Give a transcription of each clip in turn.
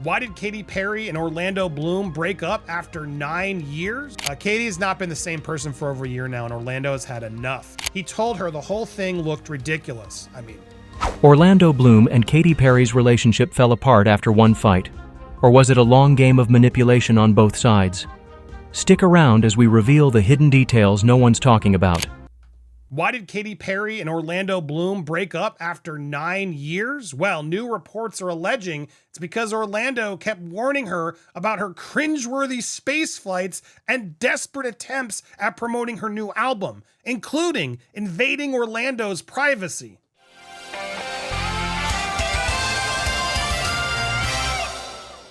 Why did Katy Perry and Orlando Bloom break up after 9 years? Katy has not been the same person for over a year now, and Orlando has had enough. He told her the whole thing looked ridiculous. Orlando Bloom and Katy Perry's relationship fell apart after one fight. Or was it a long game of manipulation on both sides? Stick around as we reveal the hidden details no one's talking about. Why did Katy Perry and Orlando Bloom break up after 9 years? Well, new reports are alleging it's because Orlando kept warning her about her cringeworthy space flights and desperate attempts at promoting her new album, including invading Orlando's privacy.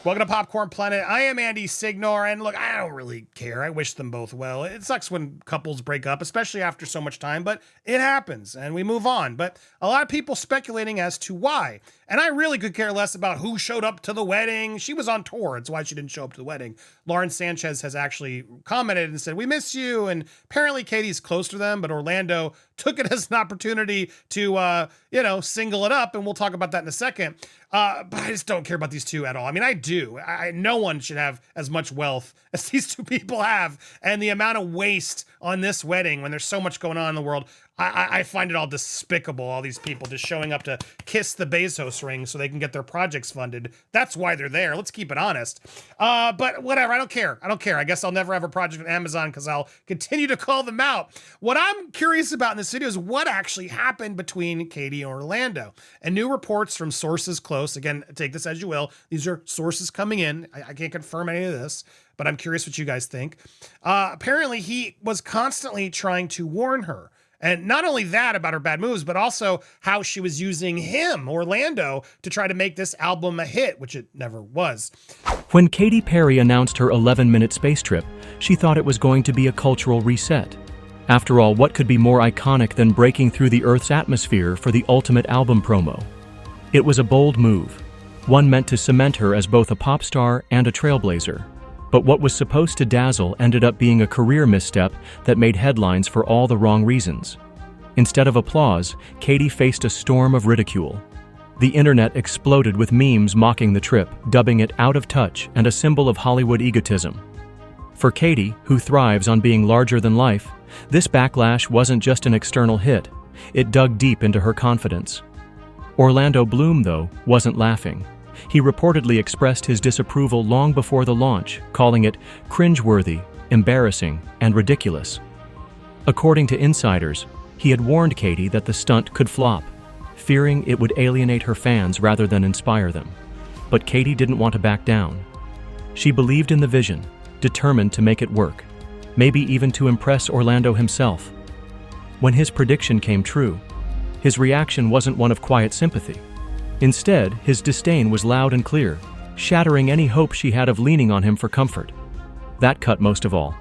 Welcome to Popcorn Planet. I am Andy Signor, and look, I don't really care. I wish them both well. It sucks when couples break up, especially after so much time, but it happens, and we move on. But a lot of people speculating as to why, and I really could care less about who showed up to the wedding. She was on tour. That's why she didn't show up to the wedding. Lauren Sanchez has actually commented and said, "We miss you," and apparently Katy's close to them, but Orlando took it as an opportunity to, single it up, and we'll talk about that in a second. But I just don't care about these two at all. I do. No one should have as much wealth as these two people have. And the amount of waste on this wedding when there's so much going on in the world, I find it all despicable, all these people just showing up to kiss the Bezos ring so they can get their projects funded. That's why they're there. Let's keep it honest. But whatever, I don't care. I guess I'll never have a project with Amazon because I'll continue to call them out. What I'm curious about in this video is what actually happened between Katy and Orlando. And new reports from sources close, again, take this as you will, these are sources coming in. I can't confirm any of this, but I'm curious what you guys think. Apparently, he was constantly trying to warn her. And not only that about her bad moves, but also how she was using him, Orlando, to try to make this album a hit, which it never was. When Katy Perry announced her 11-minute space trip, she thought it was going to be a cultural reset. After all, what could be more iconic than breaking through the Earth's atmosphere for the ultimate album promo? It was a bold move, one meant to cement her as both a pop star and a trailblazer. But what was supposed to dazzle ended up being a career misstep that made headlines for all the wrong reasons. Instead of applause, Katy faced a storm of ridicule. The internet exploded with memes mocking the trip, dubbing it out of touch and a symbol of Hollywood egotism. For Katy, who thrives on being larger than life, this backlash wasn't just an external hit, it dug deep into her confidence. Orlando Bloom, though, wasn't laughing. He reportedly expressed his disapproval long before the launch, calling it cringeworthy, embarrassing, and ridiculous. According to insiders, he had warned Katy that the stunt could flop, fearing it would alienate her fans rather than inspire them. But Katy didn't want to back down. She believed in the vision, determined to make it work, maybe even to impress Orlando himself. When his prediction came true, his reaction wasn't one of quiet sympathy. Instead, his disdain was loud and clear, shattering any hope she had of leaning on him for comfort. That cut most of all.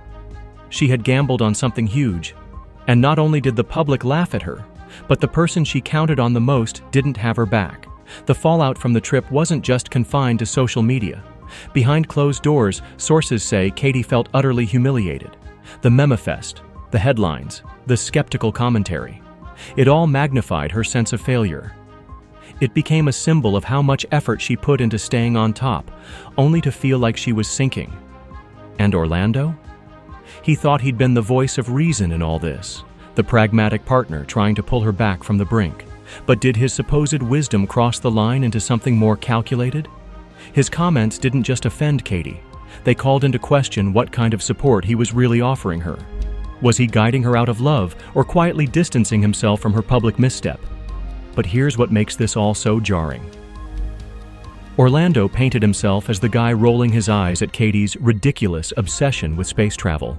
She had gambled on something huge, and not only did the public laugh at her, but the person she counted on the most didn't have her back. The fallout from the trip wasn't just confined to social media. Behind closed doors, sources say Katy felt utterly humiliated. The memefest, the headlines, the skeptical commentary. It all magnified her sense of failure. It became a symbol of how much effort she put into staying on top, only to feel like she was sinking. And Orlando? He thought he'd been the voice of reason in all this, the pragmatic partner trying to pull her back from the brink. But did his supposed wisdom cross the line into something more calculated? His comments didn't just offend Katy. They called into question what kind of support he was really offering her. Was he guiding her out of love or quietly distancing himself from her public misstep? But here's what makes this all so jarring. Orlando painted himself as the guy rolling his eyes at Katy's ridiculous obsession with space travel.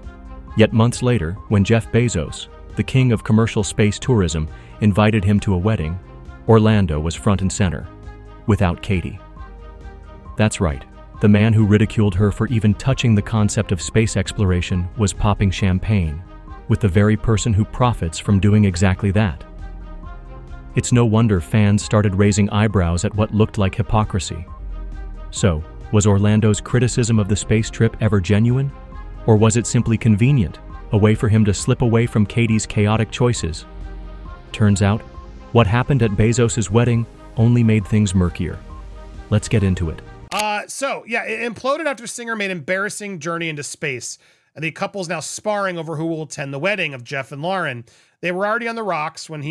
Yet months later, when Jeff Bezos, the king of commercial space tourism, invited him to a wedding, Orlando was front and center, without Katy. That's right, the man who ridiculed her for even touching the concept of space exploration was popping champagne, with the very person who profits from doing exactly that. It's no wonder fans started raising eyebrows at what looked like hypocrisy. So, was Orlando's criticism of the space trip ever genuine? Or was it simply convenient, a way for him to slip away from Katy's chaotic choices? Turns out, what happened at Bezos' wedding only made things murkier. Let's get into it. It imploded after singer made embarrassing journey into space. And the couple's now sparring over who will attend the wedding of Jeff and Lauren. They were already on the rocks when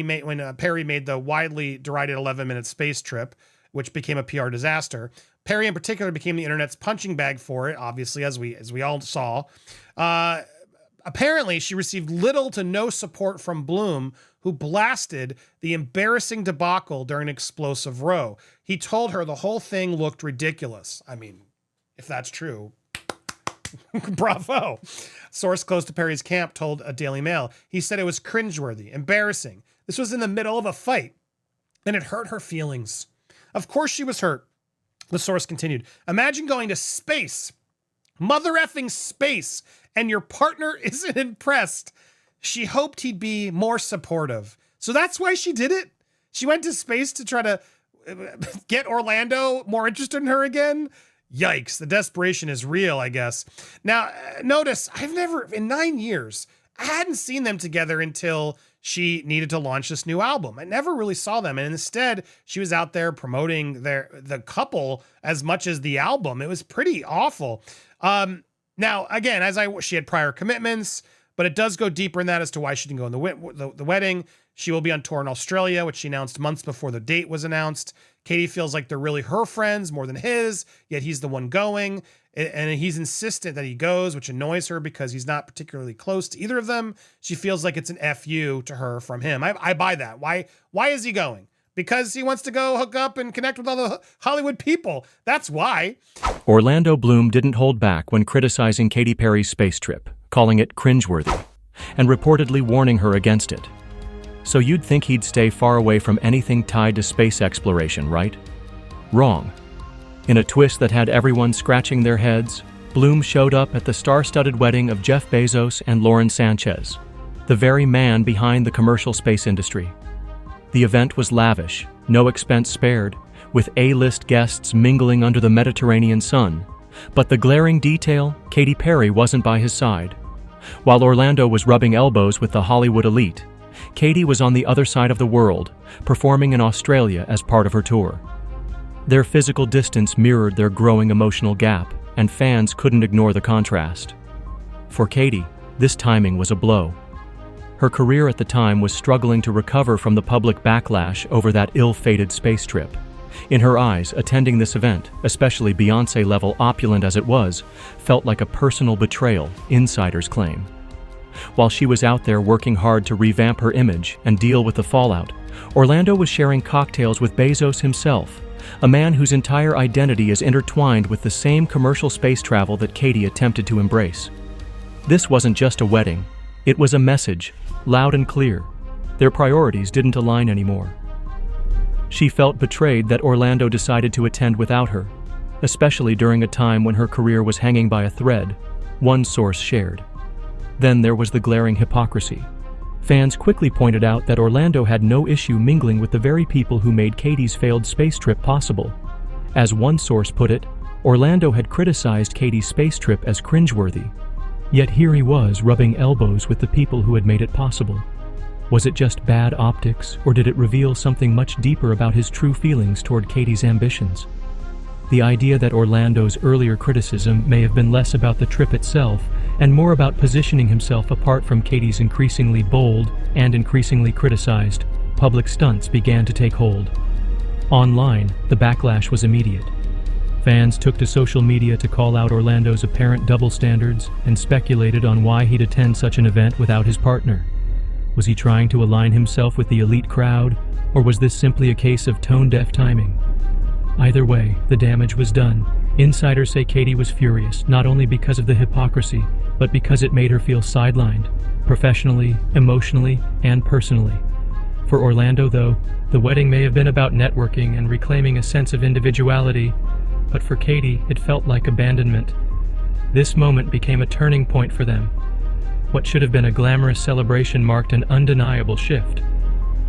Perry made the widely derided 11-minute space trip, which became a PR disaster. Perry in particular became the internet's punching bag for it, obviously, as we all saw. Apparently, she received little to no support from Bloom, who blasted the embarrassing debacle during Explosive Row. He told her the whole thing looked ridiculous. I mean, if that's true, bravo. Source close to Perry's camp told a Daily Mail. He said it was cringeworthy, embarrassing. This was in the middle of a fight, and it hurt her feelings. Of course she was hurt. The source continued. Imagine going to space, mother effing space, and your partner isn't impressed. She hoped he'd be more supportive. So that's why she did it? She went to space to try to get Orlando more interested in her again? Yikes, the desperation is real, I guess. Now, notice, in 9 years, I hadn't seen them together until she needed to launch this new album. I never really saw them. And instead, she was out there promoting the couple as much as the album. It was pretty awful. Now, again, she had prior commitments, but it does go deeper in that as to why she didn't go in the wedding. She will be on tour in Australia, which she announced months before the date was announced. Katy feels like they're really her friends more than his, yet he's the one going. And he's insistent that he goes, which annoys her because he's not particularly close to either of them. She feels like it's an FU to her from him. I buy that. Why is he going? Because he wants to go hook up and connect with all the Hollywood people. That's why. Orlando Bloom didn't hold back when criticizing Katy Perry's space trip, calling it cringeworthy, and reportedly warning her against it. So you'd think he'd stay far away from anything tied to space exploration, right? Wrong. In a twist that had everyone scratching their heads, Bloom showed up at the star-studded wedding of Jeff Bezos and Lauren Sanchez, the very man behind the commercial space industry. The event was lavish, no expense spared, with A-list guests mingling under the Mediterranean sun. But the glaring detail, Katy Perry wasn't by his side. While Orlando was rubbing elbows with the Hollywood elite, Katy was on the other side of the world, performing in Australia as part of her tour. Their physical distance mirrored their growing emotional gap, and fans couldn't ignore the contrast. For Katy, this timing was a blow. Her career at the time was struggling to recover from the public backlash over that ill-fated space trip. In her eyes, attending this event, especially Beyoncé-level opulent as it was, felt like a personal betrayal, insiders claim. While she was out there working hard to revamp her image and deal with the fallout, Orlando was sharing cocktails with Bezos himself, a man whose entire identity is intertwined with the same commercial space travel that Katy attempted to embrace. This wasn't just a wedding. It was a message, loud and clear. Their priorities didn't align anymore. She felt betrayed that Orlando decided to attend without her, especially during a time when her career was hanging by a thread, one source shared. Then there was the glaring hypocrisy. Fans quickly pointed out that Orlando had no issue mingling with the very people who made Katy's failed space trip possible. As one source put it, Orlando had criticized Katy's space trip as cringeworthy. Yet here he was rubbing elbows with the people who had made it possible. Was it just bad optics, or did it reveal something much deeper about his true feelings toward Katy's ambitions? The idea that Orlando's earlier criticism may have been less about the trip itself and more about positioning himself apart from Katy's increasingly bold and increasingly criticized public stunts began to take hold. Online, the backlash was immediate. Fans took to social media to call out Orlando's apparent double standards and speculated on why he'd attend such an event without his partner. Was he trying to align himself with the elite crowd, or was this simply a case of tone-deaf timing? Either way, the damage was done. Insiders say Katy was furious, not only because of the hypocrisy, but because it made her feel sidelined, professionally, emotionally, and personally. For Orlando, though, the wedding may have been about networking and reclaiming a sense of individuality, but for Katy, it felt like abandonment. This moment became a turning point for them. What should have been a glamorous celebration marked an undeniable shift.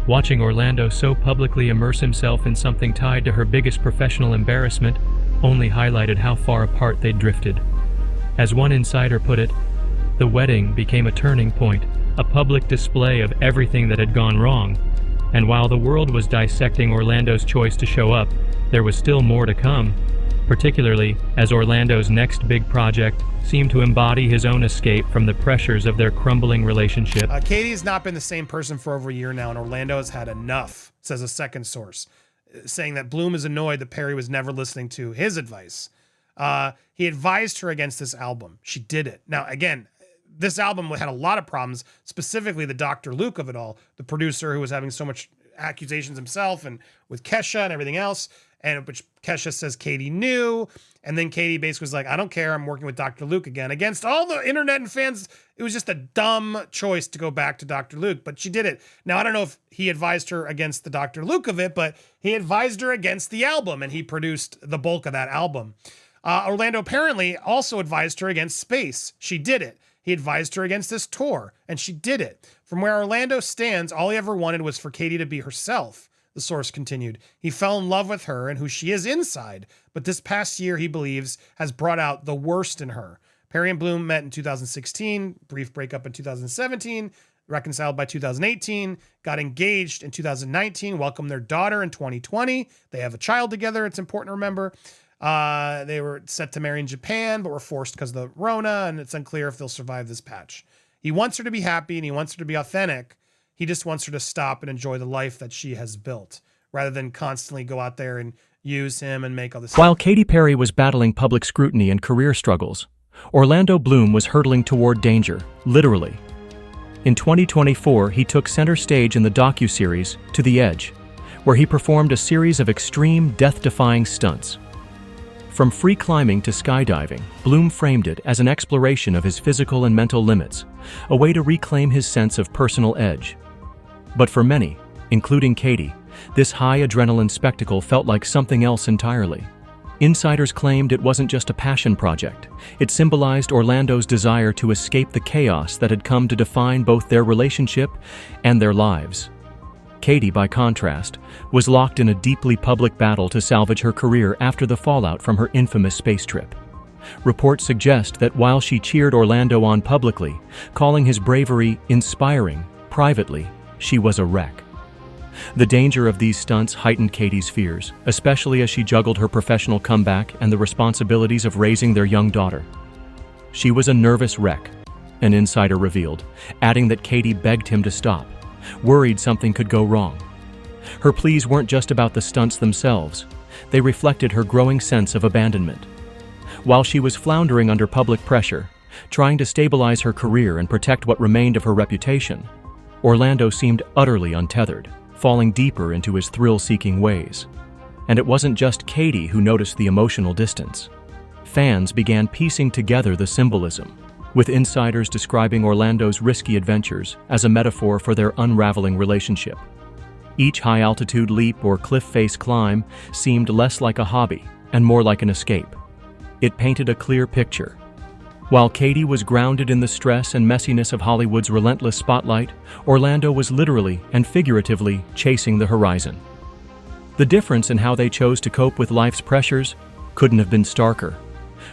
Watching Orlando so publicly immerse himself in something tied to her biggest professional embarrassment only highlighted how far apart they'd drifted. As one insider put it, the wedding became a turning point, a public display of everything that had gone wrong. And while the world was dissecting Orlando's choice to show up, there was still more to come. particularly as Orlando's next big project seemed to embody his own escape from the pressures of their crumbling relationship. Katy's not been the same person for over a year now, and Orlando has had enough, says a second source, saying that Bloom is annoyed that Perry was never listening to his advice. He advised her against this album. She did it. Now, again, this album had a lot of problems, specifically the Dr. Luke of it all, the producer who was having so much accusations himself and with Kesha and everything else, and which Kesha says Katy knew. And then Katy basically was like, I don't care, I'm working with Dr. Luke again. Against all the internet and fans, it was just a dumb choice to go back to Dr. Luke, but she did it. Now, I don't know if he advised her against the Dr. Luke of it, but he advised her against the album, and he produced the bulk of that album. Orlando apparently also advised her against Space. She did it. He advised her against this tour, and she did it. From where Orlando stands, all he ever wanted was for Katy to be herself, the source continued. He fell in love with her and who she is inside, but this past year, he believes, has brought out the worst in her. Perry and Bloom met in 2016, brief breakup in 2017, reconciled by 2018, got engaged in 2019, welcomed their daughter in 2020. They have a child together, it's important to remember. They were set to marry in Japan, but were forced because of the Rona, and it's unclear if they'll survive this patch. He wants her to be happy and he wants her to be authentic. He just wants her to stop and enjoy the life that she has built, rather than constantly go out there and use him and make all this. While Katy Perry was battling public scrutiny and career struggles, Orlando Bloom was hurtling toward danger, literally. In 2024, he took center stage in the docuseries To the Edge, where he performed a series of extreme, death-defying stunts. From free climbing to skydiving, Bloom framed it as an exploration of his physical and mental limits, a way to reclaim his sense of personal edge. But for many, including Katy, this high-adrenaline spectacle felt like something else entirely. Insiders claimed it wasn't just a passion project. It symbolized Orlando's desire to escape the chaos that had come to define both their relationship and their lives. Katy, by contrast, was locked in a deeply public battle to salvage her career after the fallout from her infamous space trip. Reports suggest that while she cheered Orlando on publicly, calling his bravery inspiring, privately, she was a wreck. The danger of these stunts heightened Katy's fears, especially as she juggled her professional comeback and the responsibilities of raising their young daughter. She was a nervous wreck, an insider revealed, adding that Katy begged him to stop, worried something could go wrong. Her pleas weren't just about the stunts themselves. They reflected her growing sense of abandonment. While she was floundering under public pressure, trying to stabilize her career and protect what remained of her reputation, Orlando seemed utterly untethered, falling deeper into his thrill-seeking ways. And it wasn't just Katy who noticed the emotional distance. Fans began piecing together the symbolism, with insiders describing Orlando's risky adventures as a metaphor for their unraveling relationship. Each high-altitude leap or cliff-face climb seemed less like a hobby and more like an escape. It painted a clear picture. While Katy was grounded in the stress and messiness of Hollywood's relentless spotlight, Orlando was literally and figuratively chasing the horizon. The difference in how they chose to cope with life's pressures couldn't have been starker.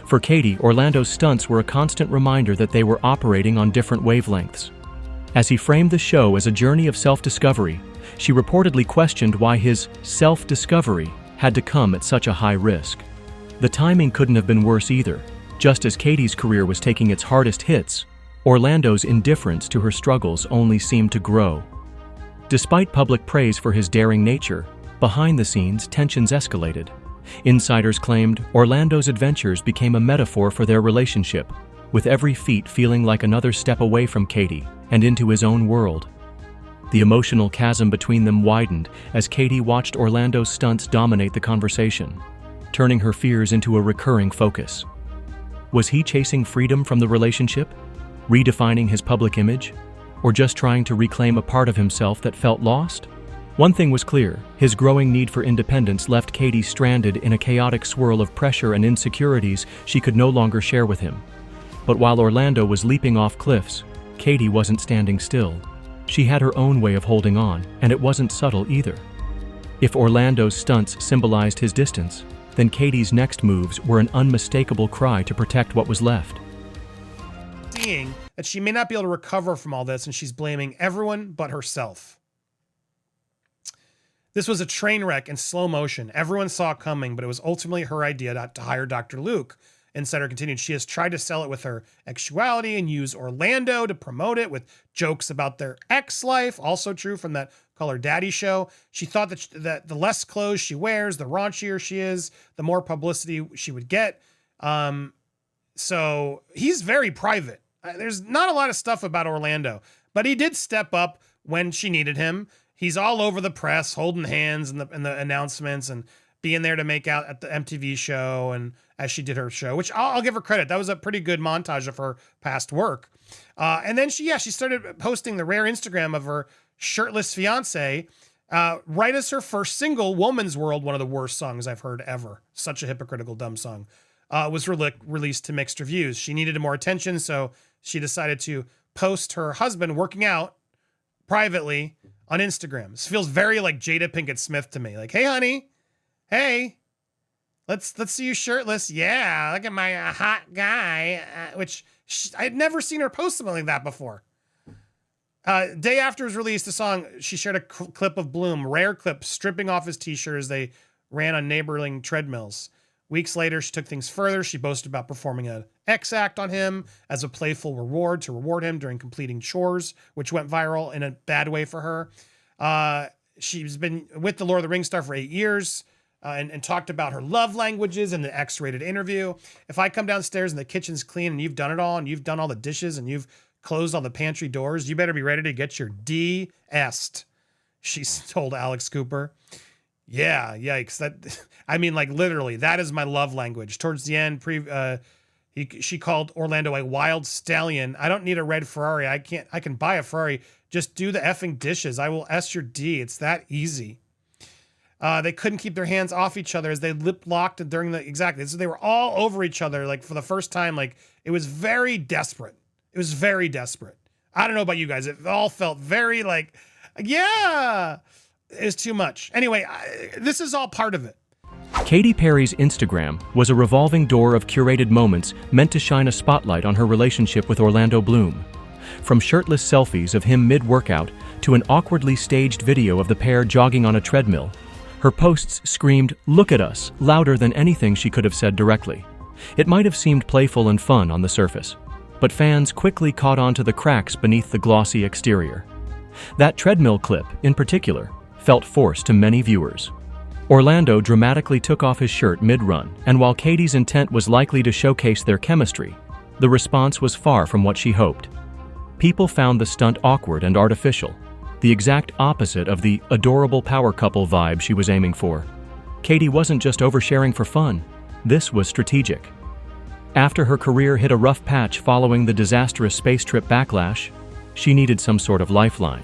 For Katy, Orlando's stunts were a constant reminder that they were operating on different wavelengths. As he framed the show as a journey of self-discovery, she reportedly questioned why his self-discovery had to come at such a high risk. The timing couldn't have been worse either. Just as Katy's career was taking its hardest hits, Orlando's indifference to her struggles only seemed to grow. Despite public praise for his daring nature, behind the scenes, tensions escalated. Insiders claimed Orlando's adventures became a metaphor for their relationship, with every feat feeling like another step away from Katy and into his own world. The emotional chasm between them widened as Katy watched Orlando's stunts dominate the conversation, turning her fears into a recurring focus. Was he chasing freedom from the relationship, redefining his public image, or just trying to reclaim a part of himself that felt lost? One thing was clear: his growing need for independence left Katy stranded in a chaotic swirl of pressure and insecurities she could no longer share with him. But while Orlando was leaping off cliffs, Katy wasn't standing still. She had her own way of holding on, and it wasn't subtle either. If Orlando's stunts symbolized his distance, then Katy's next moves were an unmistakable cry to protect what was left. Seeing that she may not be able to recover from all this, and she's blaming everyone but herself. This was a train wreck in slow motion. Everyone saw it coming, but it was ultimately her idea to hire Dr. Luke. Insider continued, she has tried to sell it with her sexuality and use Orlando to promote it with jokes about their ex life. Also true from that Call Her Daddy show. She thought that the less clothes she wears, the raunchier she is, the more publicity she would get. So he's very private. There's not a lot of stuff about Orlando, but he did step up when she needed him. He's all over the press, holding hands in the announcements and being there to make out at the MTV show and as she did her show, which I'll give her credit. That was a pretty good montage of her past work. And then she started posting the rare Instagram of her shirtless fiance, right as her first single, Woman's World, one of the worst songs I've heard ever. Such a hypocritical, dumb song, was released to mixed reviews. She needed more attention, so she decided to post her husband working out privately on Instagram. This feels very like Jada Pinkett Smith to me. Like, hey, honey, hey, let's see you shirtless. Yeah, look at my hot guy, which I'd never seen her post something like that before. Day after it was released, the song, she shared a clip of Bloom, rare clip, stripping off his t-shirt as they ran on neighboring treadmills. Weeks later, she took things further. She boasted about performing an X act on him as a playful reward to reward him during completing chores, which went viral in a bad way for her. She's been with the Lord of the Rings star for 8 years and talked about her love languages in the X-rated interview. If I come downstairs and the kitchen's clean and you've done it all and you've done all the dishes and you've closed all the pantry doors, you better be ready to get your D-est, she told Alex Cooper. Yeah, yikes. Like literally, that is my love language. Towards the end, she called Orlando a wild stallion. I don't need a red Ferrari. I can buy a Ferrari. Just do the effing dishes. I will S your D. It's that easy. They couldn't keep their hands off each other as they lip locked so they were all over each other. Like for the first time, like it was very desperate. It was very desperate. I don't know about you guys. It all felt very like, yeah, it was too much. Anyway, this is all part of it. Katy Perry's Instagram was a revolving door of curated moments meant to shine a spotlight on her relationship with Orlando Bloom. From shirtless selfies of him mid-workout to an awkwardly staged video of the pair jogging on a treadmill, her posts screamed, "Look at us," louder than anything she could have said directly. It might have seemed playful and fun on the surface, but fans quickly caught on to the cracks beneath the glossy exterior. That treadmill clip, in particular, felt forced to many viewers. Orlando dramatically took off his shirt mid-run, and while Katy's intent was likely to showcase their chemistry, the response was far from what she hoped. People found the stunt awkward and artificial, the exact opposite of the adorable power couple vibe she was aiming for. Katy wasn't just oversharing for fun. This was strategic. After her career hit a rough patch following the disastrous space trip backlash, she needed some sort of lifeline.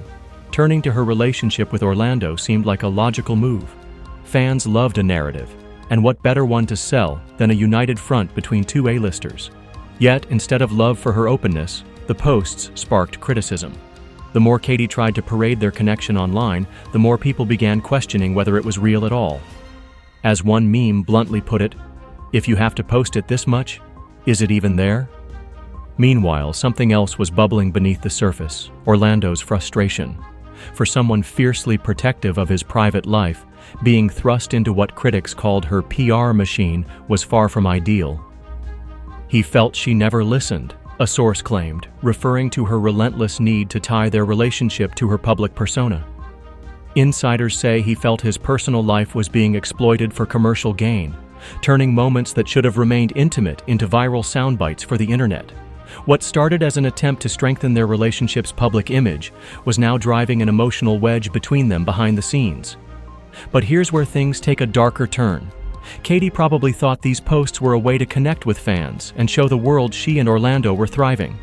Turning to her relationship with Orlando seemed like a logical move. Fans loved a narrative, and what better one to sell than a united front between two A-listers? Yet, instead of love for her openness, the posts sparked criticism. The more Katy tried to parade their connection online, the more people began questioning whether it was real at all. As one meme bluntly put it, "If you have to post it this much, is it even there?" Meanwhile, something else was bubbling beneath the surface: Orlando's frustration. For someone fiercely protective of his private life, being thrust into what critics called her PR machine was far from ideal. He felt she never listened, a source claimed, referring to her relentless need to tie their relationship to her public persona. Insiders say he felt his personal life was being exploited for commercial gain, turning moments that should have remained intimate into viral soundbites for the internet. What started as an attempt to strengthen their relationship's public image was now driving an emotional wedge between them behind the scenes. But here's where things take a darker turn. Katy probably thought these posts were a way to connect with fans and show the world she and Orlando were thriving.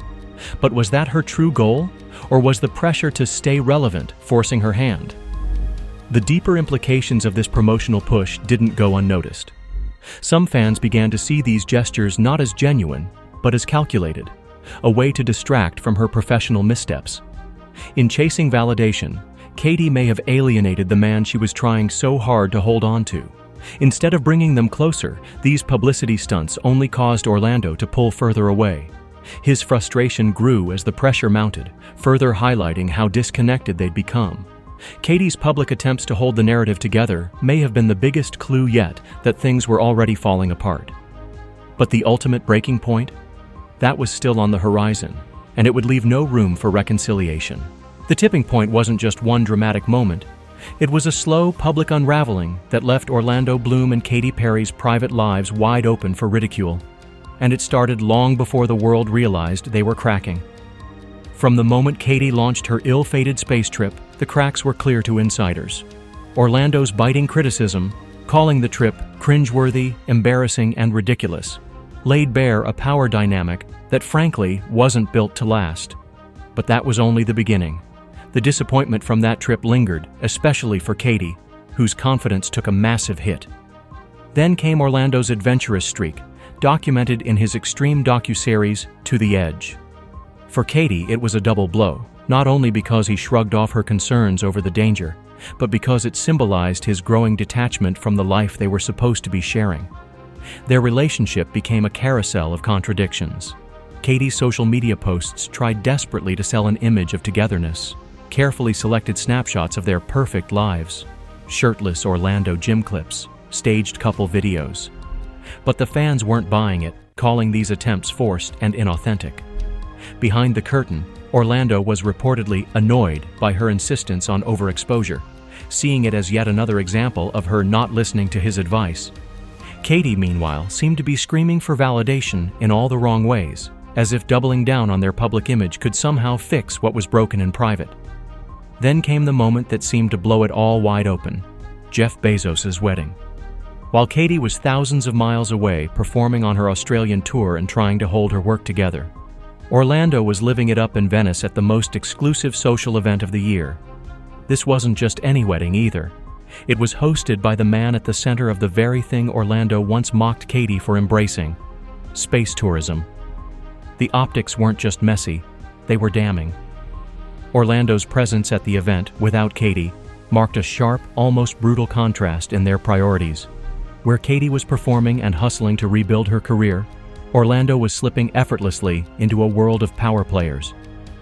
But was that her true goal, or was the pressure to stay relevant forcing her hand? The deeper implications of this promotional push didn't go unnoticed. Some fans began to see these gestures not as genuine, but as calculated, a way to distract from her professional missteps. In chasing validation, Katy may have alienated the man she was trying so hard to hold on to. Instead of bringing them closer, these publicity stunts only caused Orlando to pull further away. His frustration grew as the pressure mounted, further highlighting how disconnected they'd become. Katy's public attempts to hold the narrative together may have been the biggest clue yet that things were already falling apart. But the ultimate breaking point? That was still on the horizon, and it would leave no room for reconciliation. The tipping point wasn't just one dramatic moment. It was a slow public unraveling that left Orlando Bloom and Katy Perry's private lives wide open for ridicule. And it started long before the world realized they were cracking. From the moment Katy launched her ill-fated space trip, the cracks were clear to insiders. Orlando's biting criticism, calling the trip cringeworthy, embarrassing, and ridiculous, laid bare a power dynamic that frankly wasn't built to last. But that was only the beginning. The disappointment from that trip lingered, especially for Katy, whose confidence took a massive hit. Then came Orlando's adventurous streak, documented in his extreme docuseries, To the Edge. For Katy, it was a double blow, not only because he shrugged off her concerns over the danger, but because it symbolized his growing detachment from the life they were supposed to be sharing. Their relationship became a carousel of contradictions. Katy's social media posts tried desperately to sell an image of togetherness, carefully selected snapshots of their perfect lives, shirtless Orlando gym clips, staged couple videos. But the fans weren't buying it, calling these attempts forced and inauthentic. Behind the curtain, Orlando was reportedly annoyed by her insistence on overexposure, seeing it as yet another example of her not listening to his advice. Katy, meanwhile, seemed to be screaming for validation in all the wrong ways, as if doubling down on their public image could somehow fix what was broken in private. Then came the moment that seemed to blow it all wide open: Jeff Bezos' wedding. While Katy was thousands of miles away performing on her Australian tour and trying to hold her work together, Orlando was living it up in Venice at the most exclusive social event of the year. This wasn't just any wedding either. It was hosted by the man at the center of the very thing Orlando once mocked Katy for embracing: space tourism. The optics weren't just messy, they were damning. Orlando's presence at the event, without Katy, marked a sharp, almost brutal contrast in their priorities. Where Katy was performing and hustling to rebuild her career, Orlando was slipping effortlessly into a world of power players,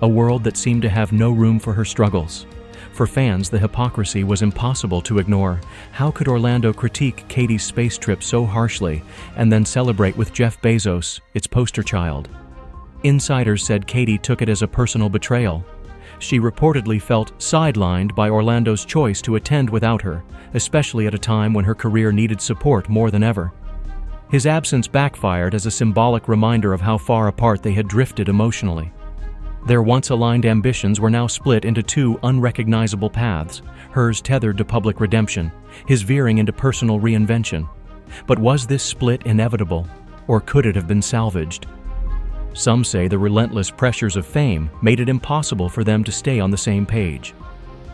a world that seemed to have no room for her struggles. For fans, the hypocrisy was impossible to ignore. How could Orlando critique Katy's space trip so harshly and then celebrate with Jeff Bezos, its poster child? Insiders said Katy took it as a personal betrayal. She reportedly felt sidelined by Orlando's choice to attend without her, especially at a time when her career needed support more than ever. His absence backfired as a symbolic reminder of how far apart they had drifted emotionally. Their once-aligned ambitions were now split into two unrecognizable paths, hers tethered to public redemption, his veering into personal reinvention. But was this split inevitable, or could it have been salvaged? Some say the relentless pressures of fame made it impossible for them to stay on the same page.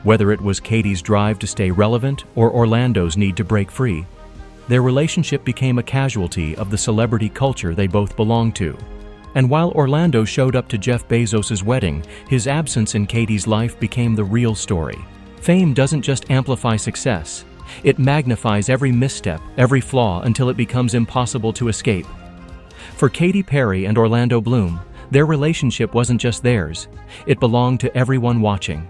Whether it was Katy's drive to stay relevant or Orlando's need to break free, their relationship became a casualty of the celebrity culture they both belonged to. And while Orlando showed up to Jeff Bezos' wedding, his absence in Katy's life became the real story. Fame doesn't just amplify success, it magnifies every misstep, every flaw, until it becomes impossible to escape. For Katy Perry and Orlando Bloom, their relationship wasn't just theirs, it belonged to everyone watching.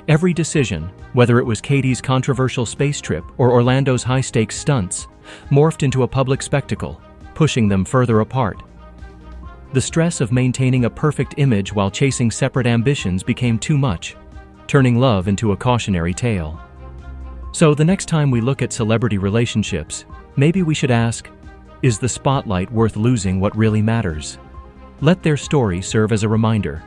Every decision, whether it was Katy's controversial space trip or Orlando's high-stakes stunts, morphed into a public spectacle, pushing them further apart. The stress of maintaining a perfect image while chasing separate ambitions became too much, turning love into a cautionary tale. So the next time we look at celebrity relationships, maybe we should ask, is the spotlight worth losing what really matters? Let their story serve as a reminder.